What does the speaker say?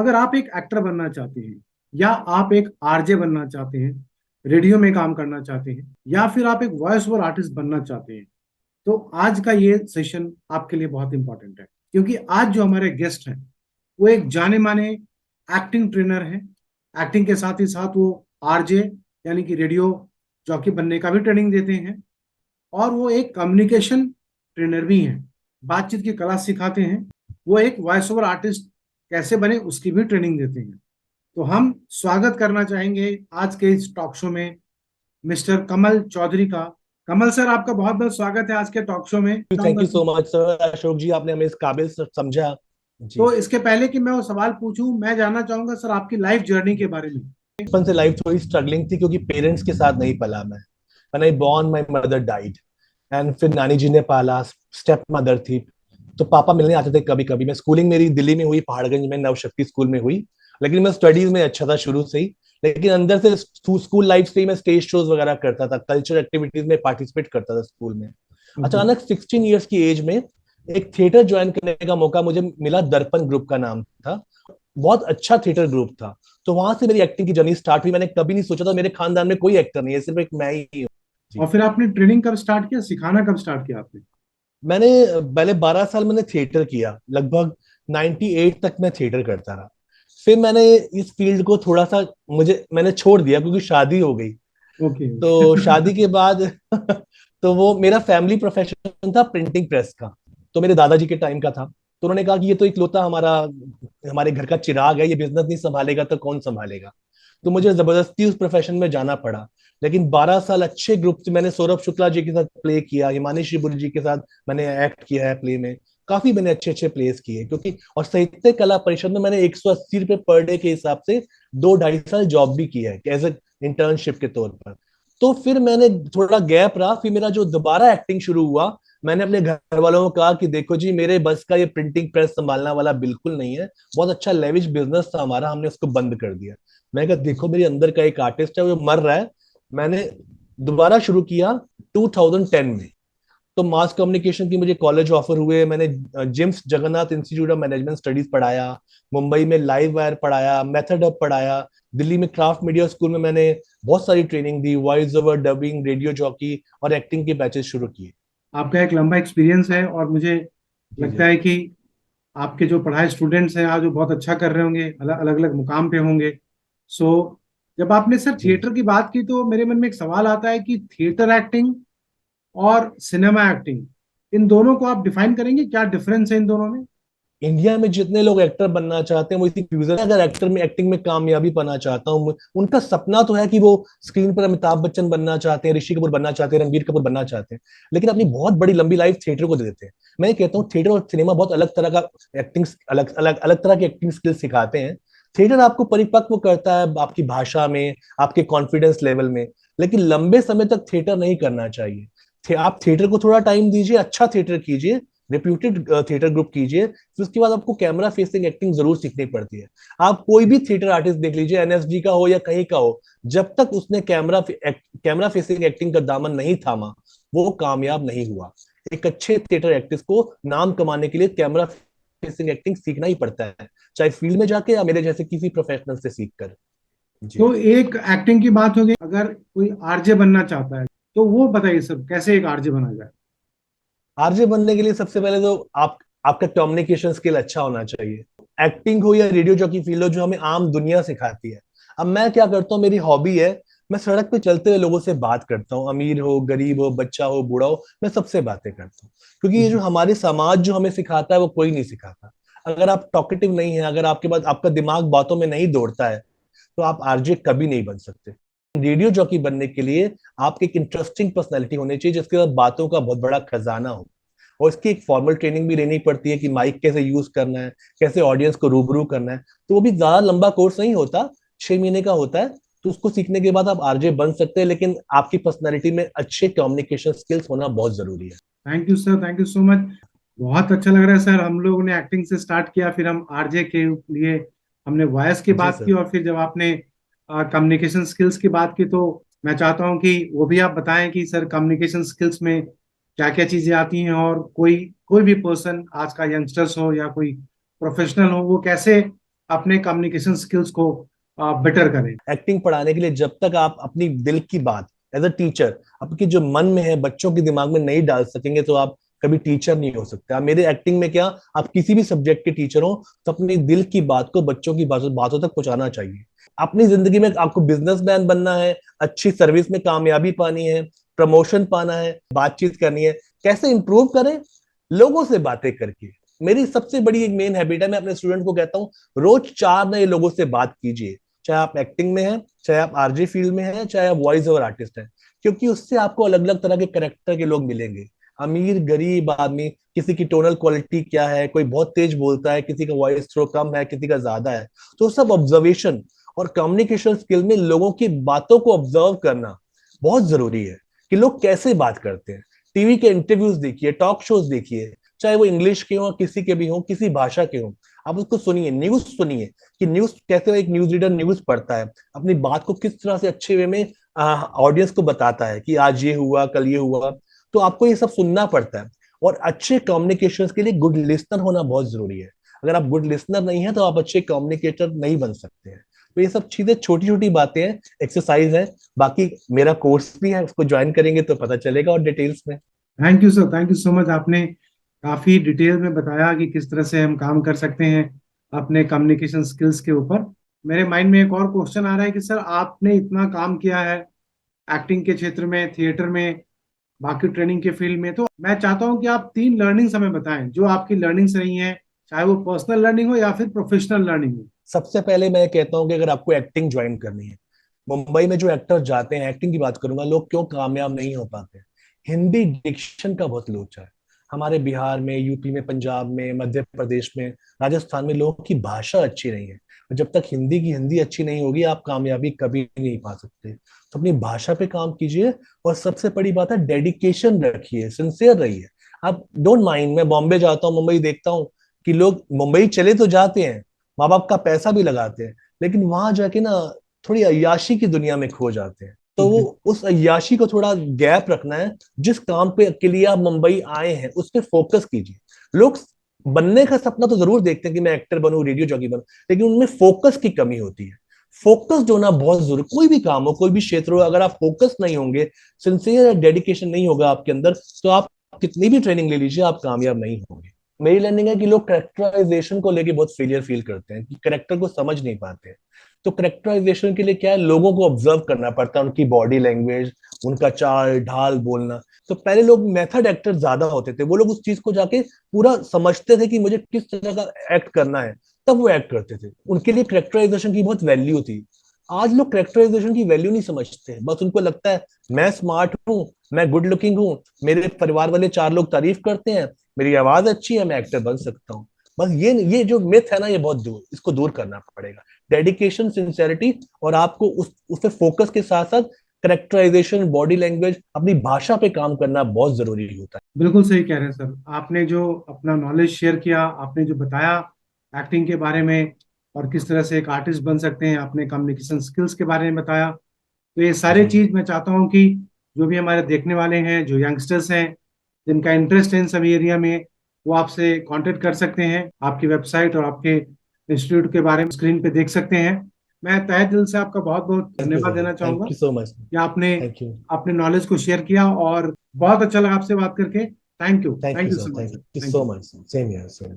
अगर आप एक एक्टर बनना चाहते हैं, या आप एक आरजे बनना चाहते हैं, रेडियो में काम करना चाहते हैं, या फिर आप एक वॉइस ओवर आर्टिस्ट बनना चाहते हैं, तो आज का ये सेशन आपके लिए बहुत इंपॉर्टेंट है। क्योंकि आज जो हमारे गेस्ट हैं वो एक जाने माने एक्टिंग ट्रेनर हैं। एक्टिंग के साथ ही साथ वो आरजे यानी कि रेडियो जॉकी बनने का भी ट्रेनिंग देते हैं, और वो एक कम्युनिकेशन ट्रेनर भी हैं, बातचीत की कला सिखाते हैं। वो एक वॉइस ओवर आर्टिस्ट कैसे बने उसकी भी ट्रेनिंग देते हैं। तो हम स्वागत करना चाहेंगे आज के इस टॉक शो में मिस्टर कमल चौधरी का। कमल सर, आपका बहुत बहुत स्वागत है आज के टॉक शो में। थैंक चाहूंगा यू कि सो मच सर, अशोक जी, आपने हमें इस काबिल समझा। जी। तो इसके पहले कि मैं वो सवाल पूछूं, मैं जानना चाहूंगा सर आपकी लाइफ जर्नी के बारे में। बचपन से लाइफ थोड़ी स्ट्रगलिंग थी क्योंकि पेरेंट्स के साथ नहीं पला मैं। When I born my mother died and फिर नानी जी ने पाला। स्टेप मदर थी। तो पापा मिलने आते थे कभी कभी। मैं स्कूलिंग मेरी दिल्ली में हुई, पहाड़गंज में नवशक्ति स्कूल में हुई। लेकिन मैं स्टडीज में अच्छा था शुरू से ही। लेकिन अंदर से स्कूल लाइफ से ही मैं स्टेज शोज वगैरह करता था, कल्चर एक्टिविटीज में पार्टिसिपेट करता था स्कूल में। ओके। अचानक 16 ईयर्स की एज में एक थिएटर ज्वाइन करने का मौका मुझे मिला। दर्पण ग्रुप का नाम था। बहुत अच्छा थिएटर ग्रुप था। तो वहां से मेरी एक्टिंग की जर्नी स्टार्ट हुई। मैंने कभी नहीं सोचा था मेरे खानदान में कोई एक्टर नहीं है, सिर्फ एक मैं ही हूँ। और जी। फिर आपने ट्रेनिंग कब स्टार्ट किया, सिखाना कब स्टार्ट किया आपने? मैंने पहले 12 साल मैंने थिएटर किया, लगभग 98 तक मैं थिएटर करता रहा। फिर मैंने इस फील्ड को थोड़ा सा मुझे मैंने छोड़ दिया क्योंकि शादी हो गई। ओके। तो शादी के बाद तो वो मेरा फैमिली प्रोफेशन था प्रिंटिंग प्रेस का। तो मेरे दादाजी के टाइम का था। तो उन्होंने कहा कि ये तो इकलौता हमारा हमारे घर का चिराग है, ये बिजनेस नहीं संभालेगा तो कौन संभालेगा। तो मुझे जबरदस्ती उस प्रोफेशन में जाना पड़ा। लेकिन 12 साल अच्छे ग्रुप से मैंने सौरभ शुक्ला जी के साथ प्ले किया, हिमानी शिवपुरी जी के साथ मैंने एक्ट किया है प्ले में। काफी मैंने अच्छे अच्छे प्लेस किए क्योंकि और साहित्य कला परिषद में मैंने 180 रुपए पर डे के हिसाब से 2 ढाई साल जॉब भी की है एज ए इंटर्नशिप के तौर पर। तो फिर मैंने थोड़ा गैप रहा, फिर मेरा जो दोबारा एक्टिंग शुरू हुआ। मैंने अपने घर वालों को कहा कि देखो जी, मेरे बस का ये प्रिंटिंग प्रेस संभालना वाला बिल्कुल नहीं है। बहुत अच्छा लेविश बिजनेस था हमारा, हमने उसको बंद कर दिया। मैं कहा देखो, मेरे अंदर का एक आर्टिस्ट है वो मर रहा है। मैंने दोबारा शुरू किया 2010 में। तो मास कम्युनिकेशन की मुझे कॉलेज ऑफर हुए। मैंने JIMS Jagannath institute of management studies पढ़ाया। मुंबई में लाइव वायर पढ़ाया, मेथड अप पढ़ाया। दिल्ली में क्राफ्ट मीडिया स्कूल में मैंने बहुत सारी ट्रेनिंग दी, voice over, dubbing, radio jockey और एक्टिंग के बैचेस शुरू किए। आपका एक लंबा एक्सपीरियंस है, और मुझे जी लगता जी। है कि आपके जो पढ़ाए स्टूडेंट्स हैं आज वो बहुत अच्छा कर रहे होंगे, अलग अलग अलग मुकाम पे होंगे। सो जब आपने सर जी थिएटर की बात की तो मेरे मन में एक सवाल आता है कि थिएटर एक्टिंग और सिनेमा एक्टिंग, इन दोनों को आप डिफाइन करेंगे, क्या डिफरेंस है इन दोनों में? इंडिया में जितने लोग एक्टर बनना चाहते हैं वो इसी कंफ्यूजन है। अगर एक्टर में एक्टिंग में कामयाबी पाना चाहता हूँ, उनका सपना तो है कि वो स्क्रीन पर अमिताभ बच्चन बनना चाहते हैं, ऋषि कपूर बनना चाहते हैं, रणबीर कपूर बनना चाहते हैं। लेकिन अपनी बहुत बड़ी लंबी लाइफ थिएटर को दे देते हैं। मैं ये कहता हूँ थिएटर और सिनेमा बहुत अलग तरह का एक्टिंग, अलग अलग अलग तरह की एक्टिंग स्किल सिखाते हैं। थिएटर आपको परिपक्व करता है आपकी भाषा में, आपके कॉन्फिडेंस लेवल में। लेकिन लंबे समय तक थिएटर नहीं करना चाहिए। आप थिएटर को थोड़ा टाइम दीजिए, अच्छा थिएटर कीजिए, रेप्यूटेड थिएटर ग्रुप कीजिए, फिर उसके बाद आपको कैमरा फेसिंग एक्टिंग जरूर सीखनी पड़ती है। आप कोई भी थिएटर आर्टिस्ट देख लीजिए, एनएसडी का हो या कहीं का हो, जब तक उसने कैमरा फेसिंग एक्टिंग का दामन नहीं थामा, वो कामयाब नहीं हुआ। एक अच्छे थिएटर एक्ट्रेस को नाम कमाने के लिए कैमरा फेसिंग एक्टिंग सीखना ही पड़ता है, चाहे फील्ड में जाके या मेरे जैसे किसी प्रोफेशनल से सीख कर। जी। तो एक एक्टिंग की बात हो गई, अगर कोई आरजे बनना चाहता है तो वो बताइए सर कैसे एक आरजे बना जाए? आरजे बनने के लिए सबसे पहले तो आपका कम्युनिकेशन स्किल अच्छा होना चाहिए। एक्टिंग हो या रेडियो जॉकी फील्ड हो, जो हमें आम दुनिया सिखाती है। अब मैं क्या करता हूँ, मेरी हॉबी है, मैं सड़क पे चलते हुए लोगों से बात करता हूँ, अमीर हो, गरीब हो, बच्चा हो, बूढ़ा हो, मैं सबसे बातें करता हूँ। क्योंकि ये जो हमारे समाज जो हमें सिखाता है वो कोई नहीं सिखाता। अगर आप टॉकेटिव नहीं है, अगर आपके पास आपका दिमाग बातों में नहीं दौड़ता है, तो आप आरजे कभी नहीं बन सकते। रेडियो जॉकी बनने के लिए आपकी एक इंटरेस्टिंग पर्सनैलिटी होनी चाहिए, जिसके बाद बातों का बहुत बड़ा खजाना हो। और इसकी एक फॉर्मल ट्रेनिंग भी लेनी पड़ती है कि माइक कैसे यूज करना है, कैसे ऑडियंस को रूबरू करना है। तो वो भी ज्यादा लंबा कोर्स नहीं होता, 6 महीने का होता है। तो उसको सीखने के बाद आप आरजे बन सकते हैं, लेकिन आपकी पर्सनैलिटी में अच्छे कम्युनिकेशन स्किल्स होना बहुत जरूरी है। Thank you sir, thank you so much. बहुत अच्छा लग रहा है सर, हम लोगों ने एक्टिंग से स्टार्ट किया, फिर हम आरजे के लिए हमने वॉयस की जी बात की, सर। और फिर जब आपने कम्युनिकेशन स्किल्स की बात की तो मैं चाहता हूं कि वो भी आप बताएं कि सर कम्युनिकेशन स्किल्स में क्या क्या चीजें आती हैं, और कोई कोई भी पर्सन आज का यंगस्टर्स हो या कोई प्रोफेशनल हो वो कैसे अपने कम्युनिकेशन स्किल्स को बेटर करें। एक्टिंग पढ़ाने के लिए जब तक आप अपनी दिल की बात एज अ टीचर आपके जो मन में है बच्चों के दिमाग में नहीं डाल सकेंगे तो आप कभी टीचर नहीं हो सकते। आप मेरे एक्टिंग में क्या, आप किसी भी सब्जेक्ट के टीचर हो तो अपनी दिल की बात को बच्चों की बातों तक पहुंचाना चाहिए। अपनी जिंदगी में आपको बिजनेसमैन बनना है, अच्छी सर्विस में कामयाबी पानी है, प्रमोशन पाना है, बातचीत करनी है, कैसे इंप्रूव करें? लोगों से बातें करके। मेरी सबसे बड़ी एक मेन हैबिट है, मैं अपने स्टूडेंट को कहता हूँ रोज 4 नए लोगों से बात कीजिए, चाहे आप एक्टिंग में हैं, चाहे आप आरजे फील्ड में हैं, चाहे आप वॉइस ओवर आर्टिस्ट हैं। क्योंकि उससे आपको अलग अलग तरह के करेक्टर के लोग मिलेंगे, अमीर गरीब आदमी, किसी की टोनल क्वालिटी क्या है, कोई बहुत तेज बोलता है, किसी का वॉइस थ्रो कम है, किसी का ज्यादा है। तो सब ऑब्जर्वेशन और कम्युनिकेशन स्किल में लोगों की बातों को ऑब्जर्व करना बहुत जरूरी है कि लोग कैसे बात करते हैं। टीवी के इंटरव्यूज देखिए, टॉक शोज देखिए, चाहे वो इंग्लिश के हो, किसी के भी हो, किसी भाषा के हो, आप उसको सुनिए, न्यूज सुनिए कि न्यूज कैसे एक न्यूज रीडर न्यूज पढ़ता है, अपनी बात को किस तरह से अच्छे वे में ऑडियंस को बताता है कि आज ये हुआ कल ये हुआ। तो आपको ये सब सुनना पड़ता है। और अच्छे कम्युनिकेशन के लिए गुड लिसनर होना बहुत जरूरी है। अगर आप गुड लिसनर नहीं है तो आप अच्छे कम्युनिकेटर नहीं बन सकते हैं। तो ये सब चीजें छोटी छोटी बातें हैं, एक्सरसाइज है। बाकी मेरा कोर्स भी है, उसको ज्वाइन करेंगे तो पता चलेगा और डिटेल्स में। Thank you sir, thank you so much. आपने काफी डिटेल में बताया कि किस तरह से हम काम कर सकते हैं अपने कम्युनिकेशन स्किल्स के ऊपर। मेरे माइंड में एक और क्वेश्चन आ रहा है कि सर आपने इतना काम किया है एक्टिंग के क्षेत्र में, थिएटर में, बाकी ट्रेनिंग के फील्ड में, तो मैं चाहता हूं कि आप 3 लर्निंग्स हमें बताएं जो आपकी लर्निंग्स रही हैं, चाहे वो पर्सनल लर्निंग हो या फिर प्रोफेशनल लर्निंग हो। सबसे पहले मैं कहता हूँ कि अगर आपको एक्टिंग ज्वाइन करनी है, मुंबई में जो एक्टर जाते हैं, एक्टिंग की बात करूंगा, लोग क्यों कामयाब नहीं हो पाते? हिंदी डिक्शन का बहुत लोचा है। हमारे बिहार में, यूपी में, पंजाब में, मध्य प्रदेश में, राजस्थान में लोगों की भाषा अच्छी नहीं है। और जब तक हिंदी अच्छी नहीं होगी आप कामयाबी कभी नहीं पा सकते। तो अपनी भाषा पे काम कीजिए। और सबसे बड़ी बात है डेडिकेशन रखिए, सिंसियर रहिए। आप डोंट माइंड, मैं बॉम्बे जाता हूँ, मुंबई देखता हूँ कि लोग मुंबई चले तो जाते हैं, माँ बाप का पैसा भी लगाते हैं, लेकिन वहां जाके ना थोड़ी अय्याशी की दुनिया में खो जाते हैं। तो वो उस अय्याशी को थोड़ा गैप रखना है। जिस काम पे के लिए आप मुंबई आए हैं उस पर फोकस कीजिए। लोग बनने का सपना तो जरूर देखते हैं कि मैं एक्टर बनूं, रेडियो जॉकी बनूं, लेकिन उनमें फोकस की कमी होती है। फोकस्ड होना बहुत जरूरी। कोई भी काम हो, कोई भी क्षेत्र हो, अगर आप फोकस नहीं होंगे, सिंसियर डेडिकेशन नहीं होगा आपके अंदर, तो आप कितनी भी ट्रेनिंग ले लीजिए आप कामयाब नहीं होंगे। मेरी लर्निंग है कि लोग करेक्टराइजेशन को लेके बहुत फेलियर फील करते हैं कि करेक्टर को समझ नहीं पाते हैं। तो करेक्टराइजेशन के लिए क्या है, लोगों को ऑब्जर्व करना पड़ता है, उनकी बॉडी लैंग्वेज, उनका चाल ढाल, बोलना। तो पहले लोग मेथड एक्टर ज्यादा होते थे, वो लोग उस चीज को जाके पूरा समझते थे कि मुझे किस तरह का एक्ट करना है, तब वो एक्ट करते थे। उनके लिए करेक्टराइजेशन की बहुत वैल्यू थी। आज लोग करेक्टराइजेशन की वैल्यू नहीं समझते, बस उनको लगता है मैं स्मार्ट हूँ, मैं गुड लुकिंग हूँ, मेरे परिवार वाले 4 लोग तारीफ करते हैं, मेरी आवाज अच्छी है, मैं एक्टर बन सकता हूँ। बस ये जो मिथ है ना, ये बहुत दूर, इसको दूर करना पड़ेगा। डेडिकेशन, सिंसेरिटी, और आपको उस पे फोकस के साथ साथ करेक्टराइजेशन, बॉडी लैंग्वेज, अपनी भाषा पे काम करना बहुत जरूरी होता है। बिल्कुल सही कह रहे हैं सर। आपने जो अपना नॉलेज शेयर किया, आपने जो बताया एक्टिंग के बारे में और किस तरह से एक आर्टिस्ट बन सकते हैं, आपने कम्युनिकेशन स्किल्स के बारे में बताया, तो ये सारे जी। चीज मैं चाहता हूँ कि जो भी हमारे देखने वाले हैं, जो यंगस्टर्स हैं जिनका इंटरेस्ट है इन सभी एरिया में, वो आपसे कांटेक्ट कर सकते हैं। आपकी वेबसाइट और आपके इंस्टीट्यूट के बारे में स्क्रीन पे देख सकते हैं। मैं तहे दिल से आपका बहुत बहुत थैंक यू धन्यवाद सर, देना थैंक चाहूंगा यू सो मच। कि आपने थैंक यू। अपने नॉलेज को शेयर किया, और बहुत अच्छा लगा आपसे बात करके। Thank thank you you sir, so much thank sir, you thank so you. Much. Same here, same.